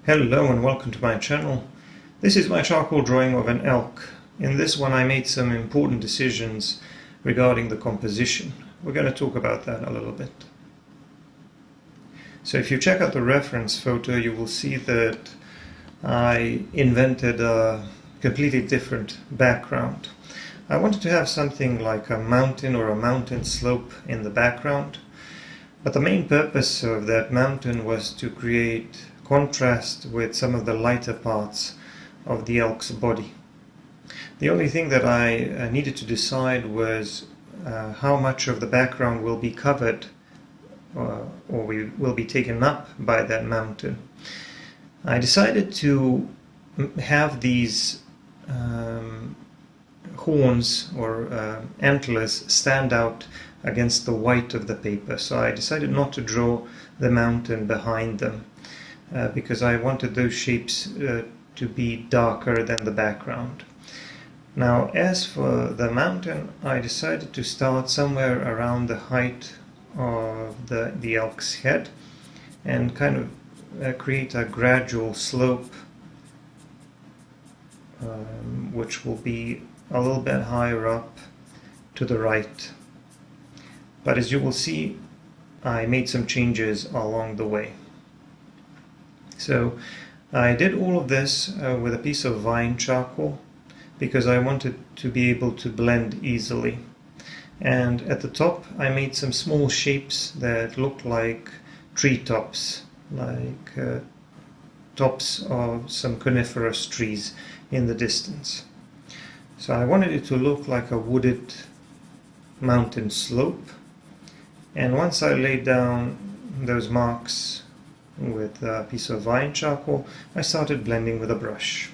Hello and welcome to my channel. This is my charcoal drawing of an elk. In this one I made some important decisions regarding the composition. We're going to talk about that a little bit. So if you check out the reference photo, you will see that I invented a completely different background. I wanted to have something like a mountain or a mountain slope in the background, but the main purpose of that mountain was to create contrast with some of the lighter parts of the elk's body. The only thing that I needed to decide was how much of the background will be covered or will be taken up by that mountain. I decided to have these horns or antlers stand out against the white of the paper. So I decided not to draw the mountain behind them because I wanted those shapes to be darker than the background. Now, as for the mountain, I decided to start somewhere around the height of the elk's head and kind of create a gradual slope which will be a little bit higher up to the right. But as you will see, I made some changes along the way. So I did all of this with a piece of vine charcoal because I wanted to be able to blend easily. And at the top I made some small shapes that looked like treetops, like tops of some coniferous trees in the distance. So I wanted it to look like a wooded mountain slope. And once I laid down those marks with a piece of vine charcoal, I started blending with a brush.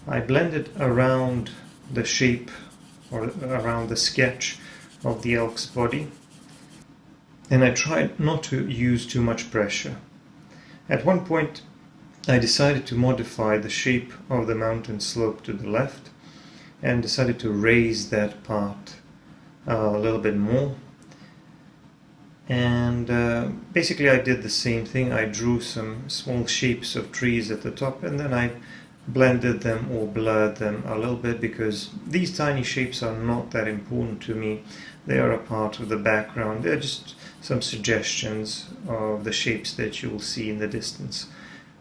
I blended around the shape or around the sketch of the elk's body, and I tried not to use too much pressure. At one point I decided to modify the shape of the mountain slope to the left and decided to raise that part a little bit more. And basically I did the same thing. I drew some small shapes of trees at the top and then I blended them or blurred them a little bit because these tiny shapes are not that important to me. They are a part of the background. They're just some suggestions of the shapes that you will see in the distance.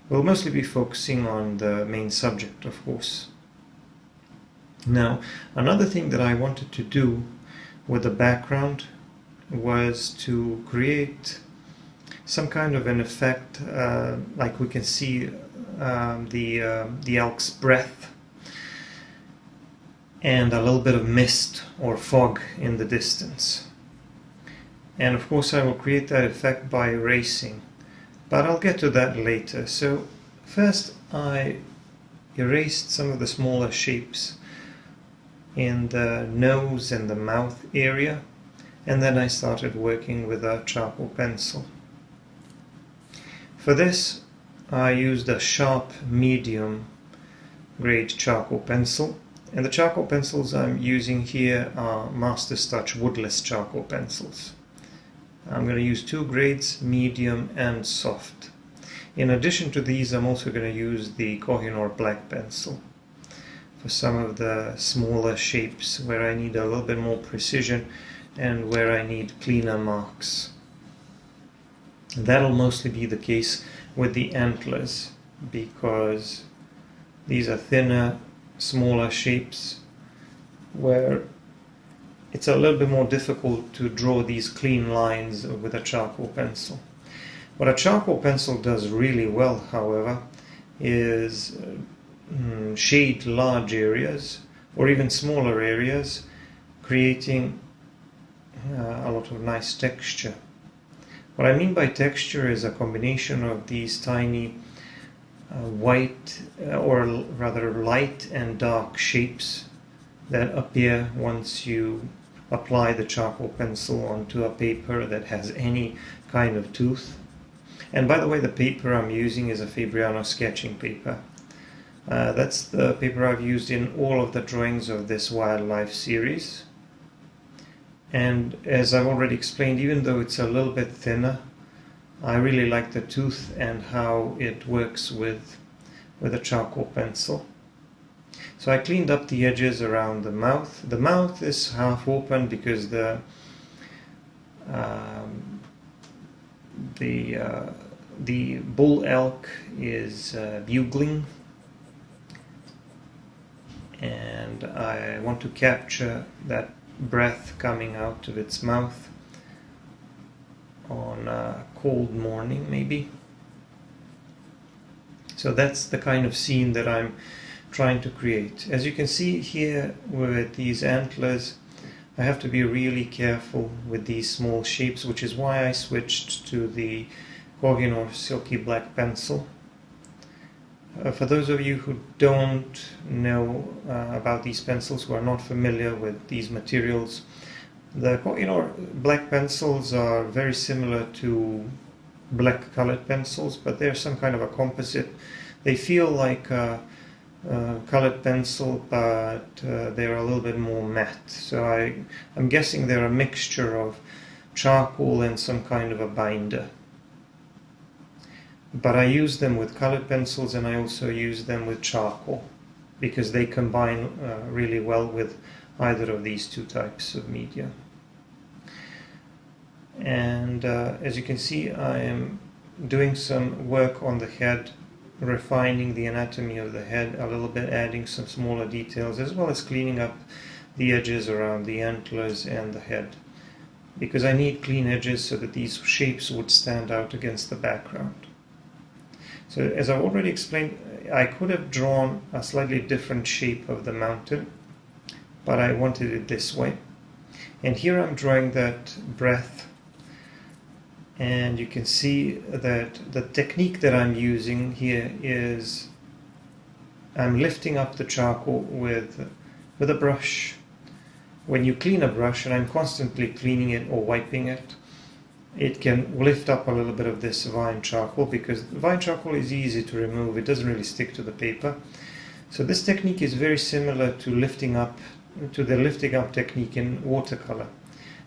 We'll mostly be focusing on the main subject, of course. Now, another thing that I wanted to do with the background was to create some kind of an effect, like we can see the elk's breath and a little bit of mist or fog in the distance. And of course I will create that effect by erasing, but I'll get to that later. So first I erased some of the smaller shapes in the nose and the mouth area, and then I started working with a charcoal pencil. For this I used a sharp medium grade charcoal pencil, and the charcoal pencils I'm using here are Master woodless charcoal pencils. I'm going to use two grades, medium and soft. In addition to these, I'm also going to use the Kohinoor black pencil for some of the smaller shapes where I need a little bit more precision and where I need cleaner marks. That'll mostly be the case with the antlers because these are thinner, smaller shapes where it's a little bit more difficult to draw these clean lines with a charcoal pencil. What a charcoal pencil does really well, however, is shade large areas or even smaller areas, creating a lot of nice texture. What I mean by texture is a combination of these tiny white or rather light and dark shapes that appear once you apply the charcoal pencil onto a paper that has any kind of tooth. And by the way, the paper I'm using is a Fabriano sketching paper. That's the paper I've used in all of the drawings of this wildlife series. And as I've already explained, even though it's a little bit thinner, I really like the tooth and how it works with a charcoal pencil. So I cleaned up the edges around the mouth. The mouth is half open because the bull elk is bugling, and I want to capture that breath coming out of its mouth on a cold morning maybe. So that's the kind of scene that I'm trying to create. As you can see here with these antlers, I have to be really careful with these small shapes, which is why I switched to the Kohinoor Silky Black pencil. For those of you who don't know about these pencils, who are not familiar with these materials, the Kohinoor black pencils are very similar to black colored pencils, but they're some kind of a composite. They feel like a colored pencil, but they're a little bit more matte. So I'm guessing they're a mixture of charcoal and some kind of a binder. But I use them with colored pencils, and I also use them with charcoal because they combine really well with either of these two types of media. And as you can see, I am doing some work on the head, refining the anatomy of the head a little bit, adding some smaller details, as well as cleaning up the edges around the antlers and the head, because I need clean edges so that these shapes would stand out against the background. So as I've already explained, I could have drawn a slightly different shape of the mountain, but I wanted it this way. And here I'm drawing that breath, and you can see that the technique that I'm using here is I'm lifting up the charcoal with a brush. When you clean a brush, and I'm constantly cleaning it or wiping it, it can lift up a little bit of this vine charcoal, because vine charcoal is easy to remove. It doesn't really stick to the paper. So this technique is very similar to the lifting up technique in watercolor.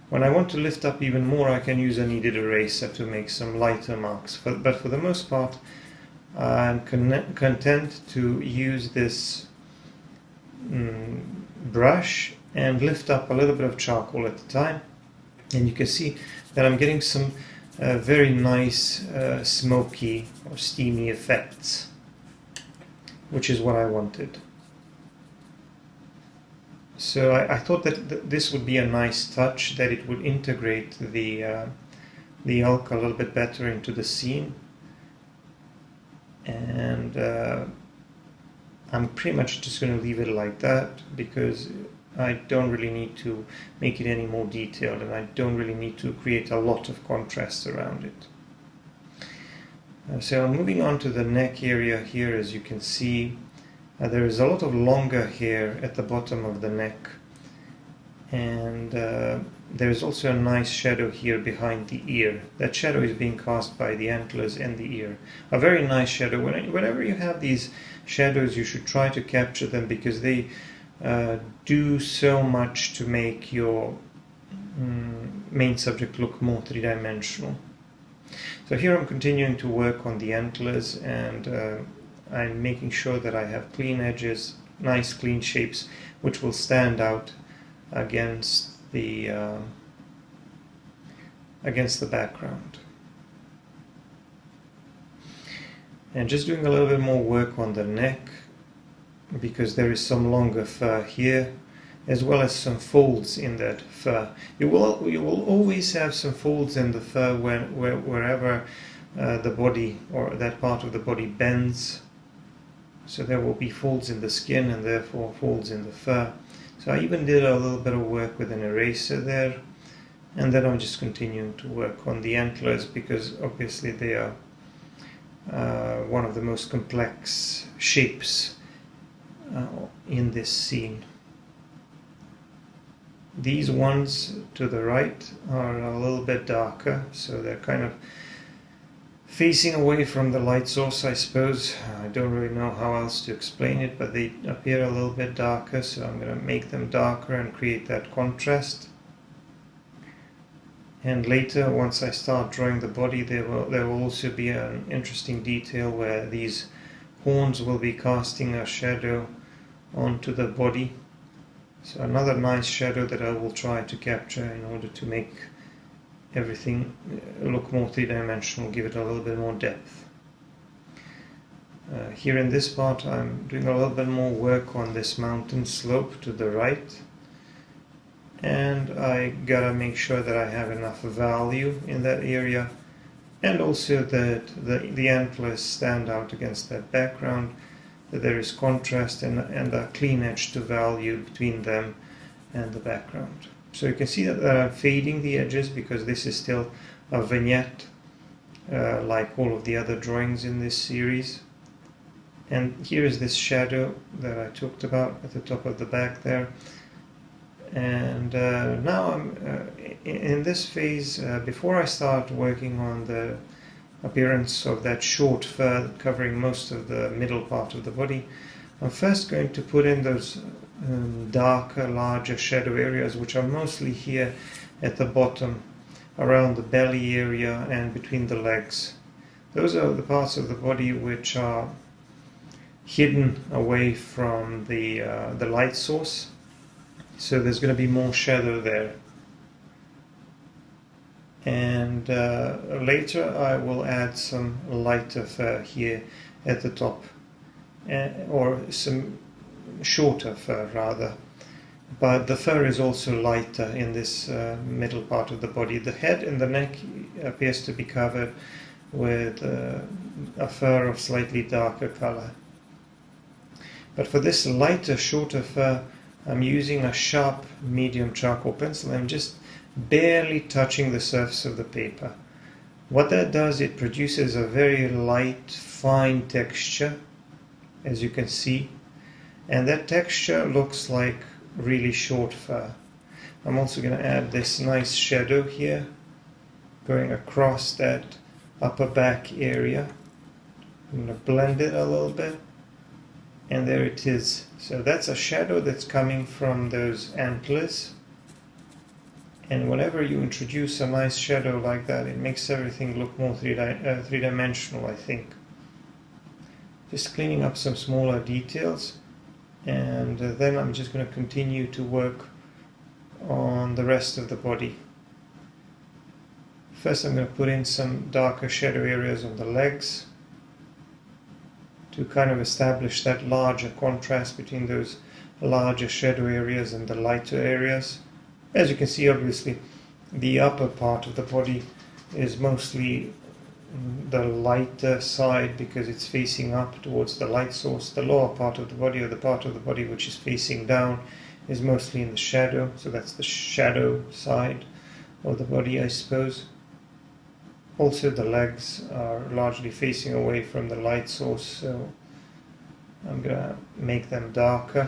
When I want to lift up even more, I can use a kneaded eraser to make some lighter marks. But for the most part, I'm content to use this brush and lift up a little bit of charcoal at a time. And you can see that I'm getting some very nice smoky or steamy effects, which is what I wanted. So I thought that this would be a nice touch, that it would integrate the elk a little bit better into the scene. And I'm pretty much just going to leave it like that, because I don't really need to make it any more detailed, and I don't really need to create a lot of contrast around it. So I'm moving on to the neck area here. As you can see, there is a lot of longer hair at the bottom of the neck, and there is also a nice shadow here behind the ear. That shadow is being cast by the antlers and the ear. A very nice shadow. Whenever you have these shadows, you should try to capture them, because they do so much to make your main subject look more three-dimensional. So here I'm continuing to work on the antlers, and I'm making sure that I have clean edges, nice clean shapes, which will stand out against the background. And just doing a little bit more work on the neck, because there is some longer fur here, as well as some folds in that fur. You will always have some folds in the fur wherever the body, or that part of the body, bends. So there will be folds in the skin, and therefore folds in the fur. So I even did a little bit of work with an eraser there, and then I'm just continuing to work on the antlers, because obviously they are one of the most complex shapes in this scene. These ones to the right are a little bit darker, so they're kind of facing away from the light source, I suppose. I don't really know how else to explain it, but they appear a little bit darker, so I'm going to make them darker and create that contrast. And later, once I start drawing the body, there will also be an interesting detail where these horns will be casting a shadow onto the body. So another nice shadow that I will try to capture in order to make everything look more three-dimensional, give it a little bit more depth. Here in this part I'm doing a little bit more work on this mountain slope to the right, and I gotta make sure that I have enough value in that area, and also that the antlers stand out against that background, that there is contrast and a clean edge to value between them and the background. So you can see that I'm fading the edges because this is still a vignette like all of the other drawings in this series. And here is this shadow that I talked about at the top of the back there. And now I'm in this phase, before I start working on the appearance of that short fur covering most of the middle part of the body, I'm first going to put in those darker, larger shadow areas, which are mostly here at the bottom, around the belly area and between the legs. Those are the parts of the body which are hidden away from the light source, so there's going to be more shadow there. And later I will add some lighter fur here at the top, or some shorter fur rather, but the fur is also lighter in this middle part of the body. The head and the neck appears to be covered with a fur of slightly darker color. But for this lighter, shorter fur, I'm using a sharp medium charcoal pencil. I'm just barely touching the surface of the paper. What that does, it produces a very light, fine texture, as you can see, and that texture looks like really short fur. I'm also going to add this nice shadow here going across that upper back area. I'm going to blend it a little bit, and there it is. So that's a shadow that's coming from those antlers, and whenever you introduce a nice shadow like that, it makes everything look more three-dimensional, I think. Just cleaning up some smaller details, and then I'm just going to continue to work on the rest of the body. First I'm going to put in some darker shadow areas on the legs to kind of establish that larger contrast between those larger shadow areas and the lighter areas. As you can see, obviously, the upper part of the body is mostly the lighter side because it's facing up towards the light source. The lower part of the body, or the part of the body which is facing down, is mostly in the shadow, so that's the shadow side of the body, I suppose. Also, the legs are largely facing away from the light source, so I'm going to make them darker.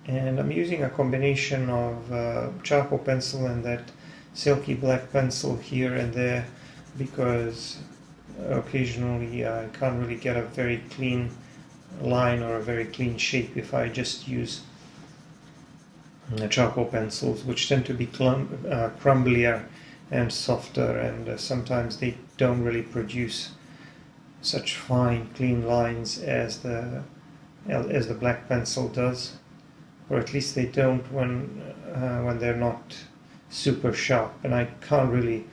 And I'm using a combination of charcoal pencil and that silky black pencil here and there, because occasionally I can't really get a very clean line or a very clean shape if I just use charcoal pencils, which tend to be crumblier and softer, and sometimes they don't really produce such fine, clean lines as the black pencil does, or at least they don't when they're not super sharp, and I can't really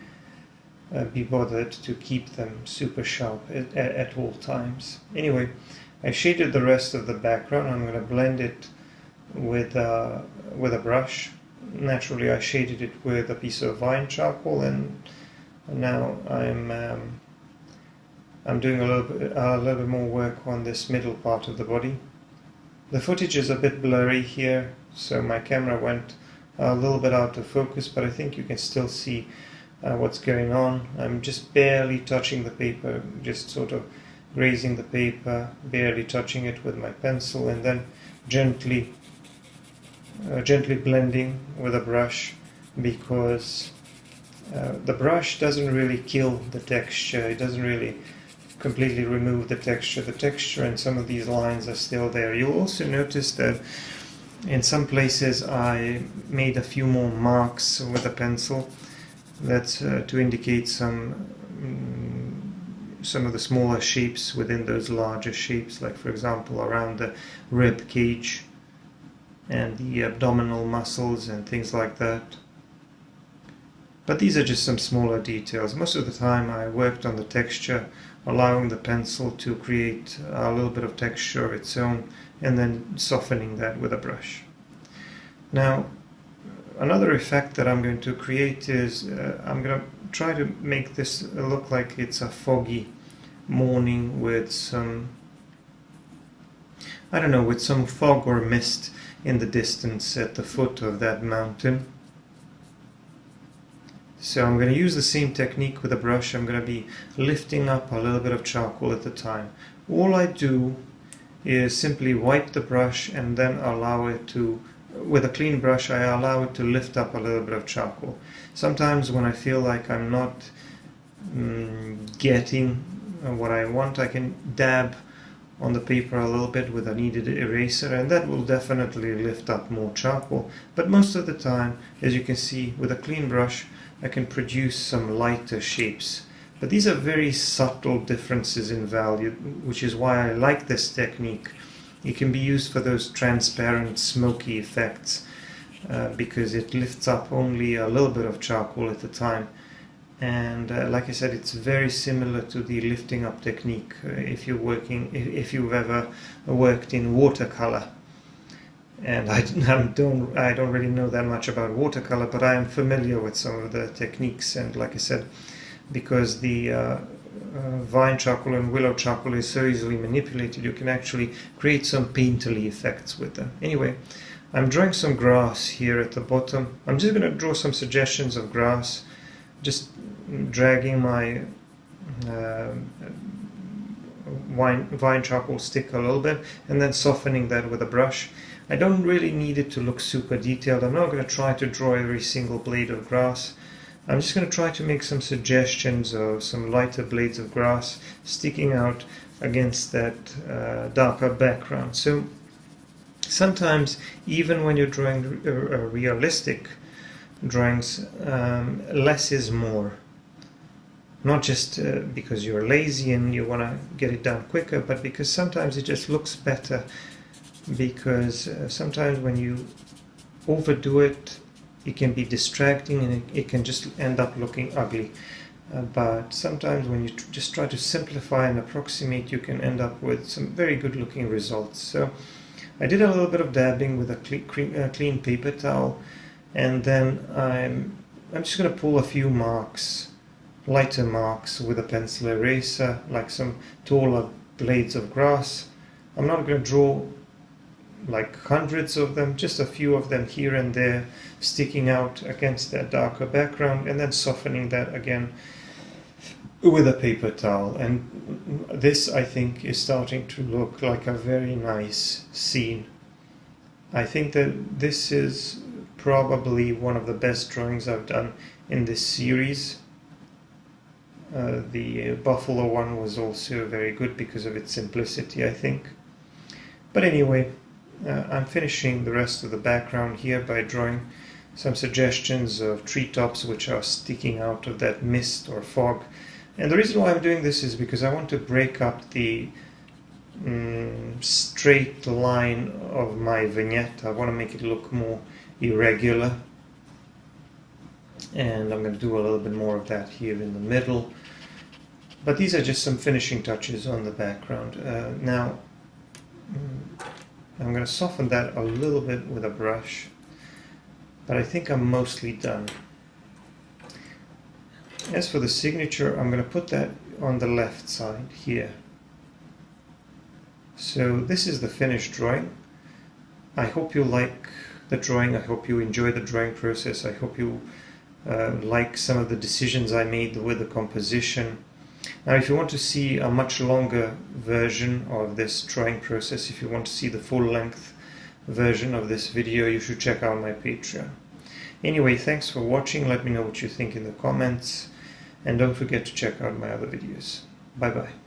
be bothered to keep them super sharp at all times. Anyway, I shaded the rest of the background. I'm going to blend it with a brush. Naturally, I shaded it with a piece of vine charcoal, and now I'm doing a little bit more work on this middle part of the body. The footage is a bit blurry here, so my camera went a little bit out of focus, but I think you can still see what's going on. I'm just barely touching the paper, just sort of grazing the paper, barely touching it with my pencil, and then gently blending with a brush, because the brush doesn't really kill the texture. It doesn't really completely remove the texture. The texture and some of these lines are still there. You'll also notice that In some places I made a few more marks with a pencil. That's to indicate some of the smaller shapes within those larger shapes, like for example around the rib cage and the abdominal muscles and things like that. But these are just some smaller details. Most of the time I worked on the texture, allowing the pencil to create a little bit of texture of its own and then softening that with a brush. Now, another effect that I'm going to create is I'm going to try to make this look like it's a foggy morning with some, I don't know, with some fog or mist in the distance at the foot of that mountain. So I'm going to use the same technique with a brush. I'm going to be lifting up a little bit of charcoal at the time. All I do is simply wipe the brush and then allow it to, with a clean brush, I allow it to lift up a little bit of charcoal. Sometimes when I feel like I'm not getting what I want, I can dab on the paper a little bit with a kneaded eraser, and that will definitely lift up more charcoal. But most of the time, as you can see, with a clean brush I can produce some lighter shapes. But these are very subtle differences in value, which is why I like this technique. It can be used for those transparent, smoky effects because it lifts up only a little bit of charcoal at a time. And like I said, it's very similar to the lifting up technique if you've ever worked in watercolor. And I don't really know that much about watercolor, but I am familiar with some of the techniques. And like I said, because the vine charcoal and willow charcoal is so easily manipulated, you can actually create some painterly effects with them. Anyway, I'm drawing some grass here at the bottom. I'm just going to draw some suggestions of grass, just dragging my vine charcoal stick a little bit and then softening that with a brush. I don't really need it to look super detailed. I'm not going to try to draw every single blade of grass. I'm just going to try to make some suggestions of some lighter blades of grass sticking out against that darker background. So sometimes, even when you're drawing realistic drawings, less is more. Not just because you're lazy and you want to get it done quicker, but because sometimes it just looks better. Because sometimes when you overdo it, it can be distracting and it can just end up looking ugly. But sometimes when you just try to simplify and approximate, you can end up with some very good looking results. So I did a little bit of dabbing with a clean paper towel, and then I'm just going to pull a few marks, lighter marks with a pencil eraser, like some taller blades of grass. I'm not going to draw like hundreds of them, just a few of them here and there sticking out against that darker background, and then softening that again with a paper towel. And this, I think, is starting to look like a very nice scene. I think that this is probably one of the best drawings I've done in this series. The buffalo one was also very good because of its simplicity, I think. But anyway, I'm finishing the rest of the background here by drawing some suggestions of treetops which are sticking out of that mist or fog. And the reason why I'm doing this is because I want to break up the straight line of my vignette. I want to make it look more irregular. And I'm going to do a little bit more of that here in the middle. But these are just some finishing touches on the background. Now, I'm going to soften that a little bit with a brush, but I think I'm mostly done. As for the signature, I'm going to put that on the left side here. So this is the finished drawing. I hope you like the drawing. I hope you enjoy the drawing process. I hope you like some of the decisions I made with the composition. Now, if you want to see a much longer version of this drawing process, if you want to see the full-length version of this video, you should check out my Patreon. Anyway, thanks for watching. Let me know what you think in the comments, and don't forget to check out my other videos. Bye bye.